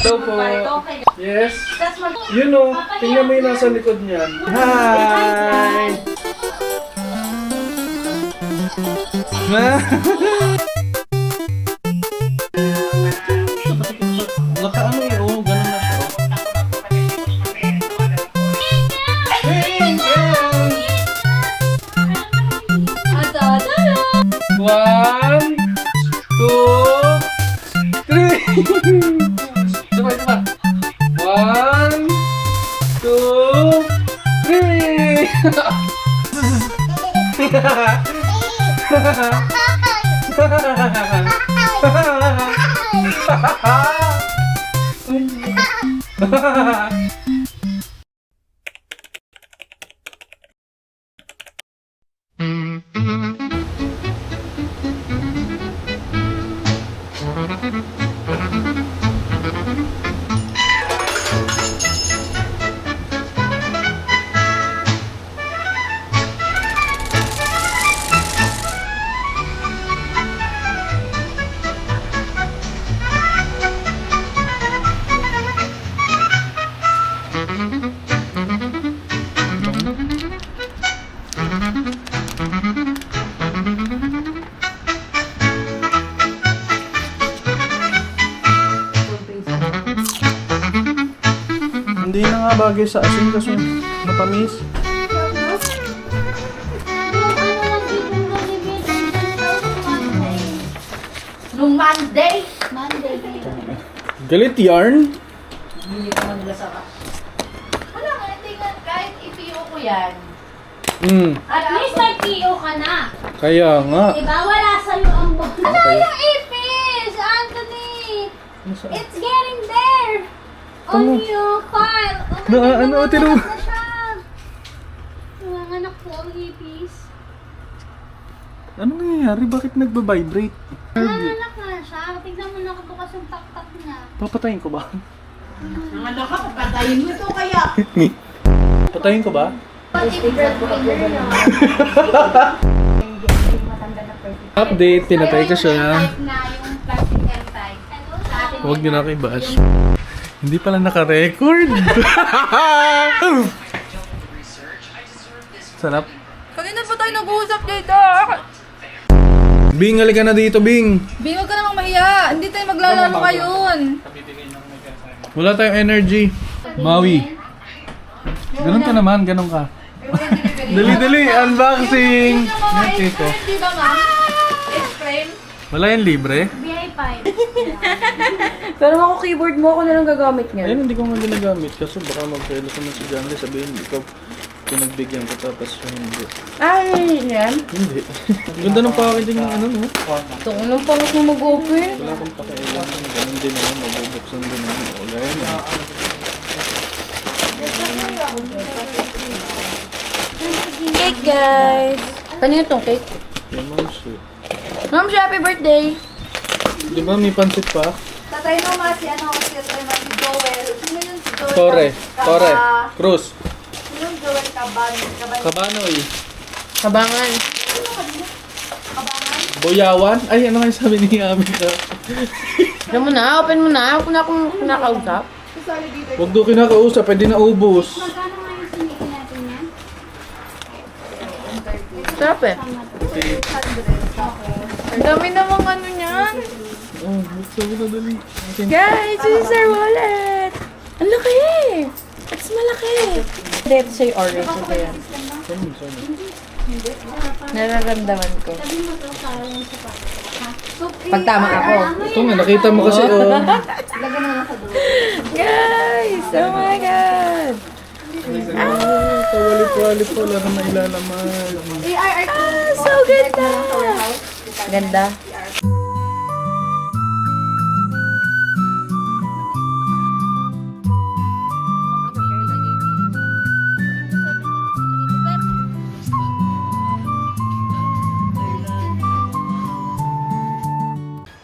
Hello po. Yes. Yun o. Tingnan mo yung nasa likod niyan. Hi! Naka-ano eh. Oo, ganun na siya. One, two, three. Sabay. One, two, three. Hindi na nga bagay sa asin kasi matamis. Nung Monday. Galit yarn? Hindi ko man nila saka. Wala nga, hindi nga. Kahit i-PO ko yan. At least nag-PO ka na. Kaya nga. Diba? Wala sa'yo ang book. Ano yung ipis, Anthony? It's getting there. On your file. Tinuro. na siya. Ang anak ko, ang ipis. Ano nangyayari? Bakit nagbabibrate? Nanganak na siya. Tignan mo na kung bukas yung tak-tak niya. Papatayin ko ba? Ang ano ka, papatayin mo ito kaya. Patayin ko ba? Pati breadwinner na. Update, tinatay ko siya. Type na yung plastic M-type. Huwag niyo na kayo bash. Hindi pala naka-record. Sarap. Kanina pa tayo nag-uusap dito. Bing, halika na dito, Bing. Bing, huwag ka namang mahiya. Hindi tayo maglalaro ngayon. Wala tayong energy. Maui. Ganun ka naman, ganun ka. Dali, unboxing. Okay ko. Di ba, ma'am? X-frame? Wala yung libre? BI5. Pero ako keyboard mo, ako na lang gagamit niya. Ayun, hindi ko nga ginagamit kasi baka mag-fail naman si Janly. Sabihin, ikaw pinagbigyan ko tapos hindi. Ay, yan. Hindi. Ganda ng packaging ng ano, no? Ito, anong pangas mo mag-open? Wala akong pakialam. Ganun din naman, mabubuksan din naman. Wala yun. Cake, guys. Kanina itong cake? Yung mouse. Ma'am, happy birthday. Di ba may pansit pa? Tatay mo ma si ano, si Joel. Sino yun si Joel? Torre. Cruz. Sino yung Joel Caban? Kabanoy. Kabangan. Boyawan? Ay, ano kayo sabi ni Ami ka? Alam mo na, open mo na. Huwag na akong kinakausap. Huwag doon kinakausap, pwede na ubos. Magkano nga yung sinikin natin yan? Sarap eh. Ang dami namang ano niyan. Oh, buksan mo na dali. Guys, this is our wallet. Ang laki. It's malaki. Dito sa'yo orange. Ito yan. Nararamdaman ko. Sabi mo to para yung sa Pag tama ako. Ito nga, nakita mo kasi, oh. Guys, oh my God. Kawalit-walit po, wala na mailalaman. So ganda. Ganda.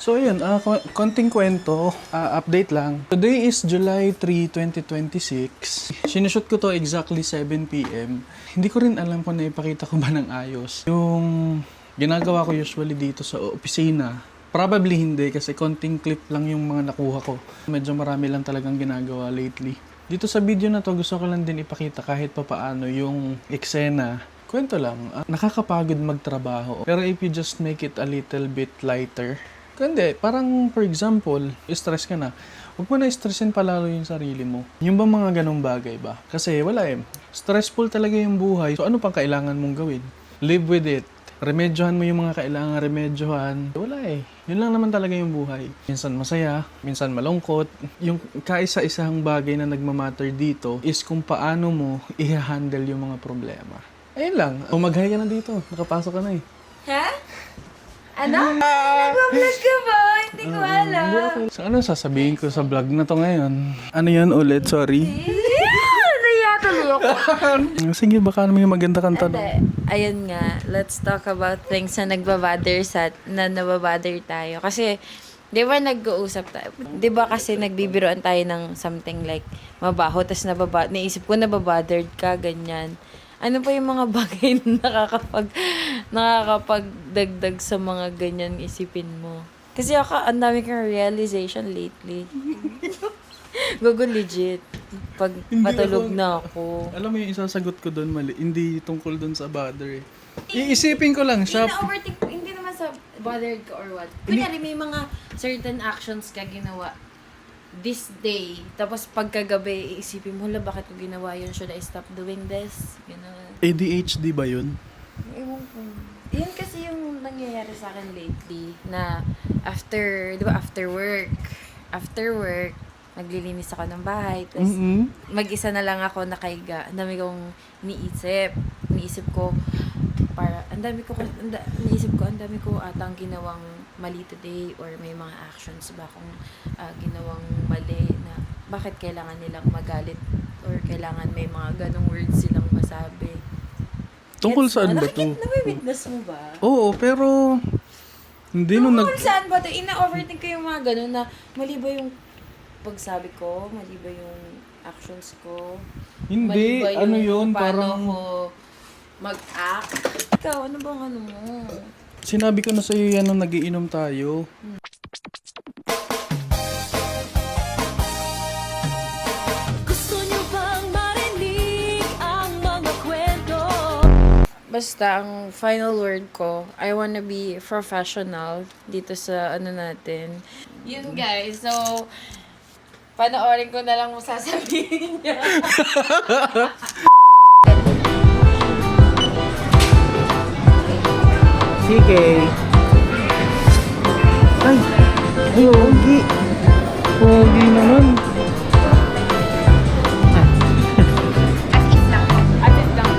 So ayun, konting kwento, update lang. Today is July 3, 2026. Sinushoot ko to exactly 7 p.m. Hindi ko rin alam kung naipakita ko ba ng ayos. Yung ginagawa ko usually dito sa opisina, Probably hindi kasi konting clip lang yung mga nakuha ko. Medyo marami lang talagang ginagawa lately. Dito sa video na to, gusto ko lang din ipakita kahit papaano yung eksena. Kwento lang, nakakapagod magtrabaho. Pero if you just make it a little bit lighter, kundi parang for example, stress ka na. Huwag mo na stressin palalo yung sarili mo. Yung ba mga ganong bagay ba? Kasi wala stressful talaga yung buhay. So ano pang kailangan mong gawin? Live with it. Remedyohan mo yung mga kailangan remedyohan. Wala Yun lang naman talaga yung buhay. Minsan masaya, minsan malungkot. Yung kaisa-isang bagay na nagmamatter dito is kung paano mo i-handle yung mga problema. Ayun lang. Mag-hi ka na dito. Nakapasok ka na Ha? Ano? Nag-vlog ka ba? Hindi ko alam. Hindi okay. So ano sasabihin ko sa vlog na to ngayon? Ano yan ulit? Sorry. Nayatuloy ako. Sige, baka naman yung maganda kang tanong. Ayun nga, let's talk about things na nababother tayo. Kasi, di ba nag-uusap tayo? Di ba kasi nagbibiroan tayo ng something like mabaho, tapos naisip ko nababothered ka, ganyan. Ano pa yung mga bagay na nakakapagdagdag sa mga ganyan isipin mo? Kasi ang dami kang realization lately. Gogo legit. Pag matulog na ako. Alam mo yung isasagot ko doon mali. Hindi tungkol doon sa bother Iisipin ko lang siya. Overthink, hindi naman sa bothered ka or what. Kunyari may mga certain actions ka ginawa this day. Tapos pagkagabi, iisipin mo, bakit ko ginawa yun? Should I stop doing this? Ganun. ADHD ba yun? Ewan ko. Yun kasi yung nangyayari sa akin lately na after work, naglilinis ako ng bahay. Tapos mag-isa na lang ako nakahiga. Ang dami kong iniisip ko, ang dami ko atang ginawang mali today or may mga actions ba akong ginawang mali na bakit kailangan nilang magalit or kailangan may mga ganong words silang masabi. Tungkol saan ba ito? Nami-witness mo ba? Oo, pero hindi Tungkol saan ba ito? Ina-overthink ko yung mga ganon na mali ba yung pagsabi ko? Mali ba yung actions ko? Hindi, Mali ba ano yun, paano parang ko mag-act? Ikaw, ano bang ano mo? sinabi ko na sa'yo yan nung nagiinom tayo. Gusto niyo bang marinig ang mga kwento? Basta, ang final word ko, I wanna be professional dito sa ano natin. Yun guys, so, panoorin ko na lang mo sasabihin niya. Sige. Ay, pogi. Pogi naman. Atit lang.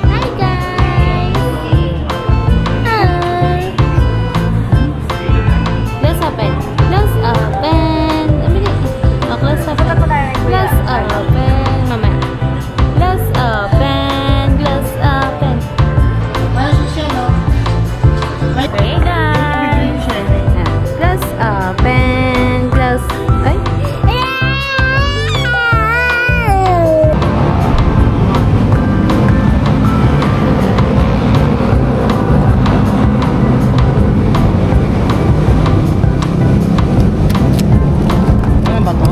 Hi guys! Hi! Let's open. Let's open. Oh, let's open. Let's open. Mamaya. Let's open. Let's open. Hey guys! Let's open. Let's... Ay! Ano ba to?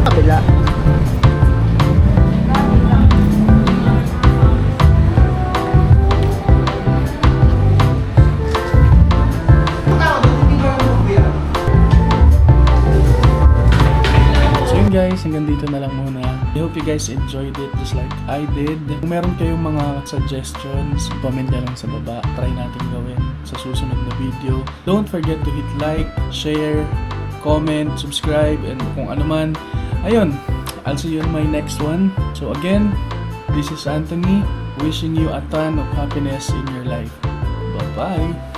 Kabila. So yun guys, hanggang dito na lang muna. I hope you guys enjoyed it just like I did. Kung meron kayong mga suggestions, comment na lang sa baba. Try natin gawin sa susunod na video. Don't forget to hit like, share, comment, subscribe, and kung ano man. Ayun, I'll see you in my next one. So again, this is Anthony, wishing you a ton of happiness in your life. Bye-bye!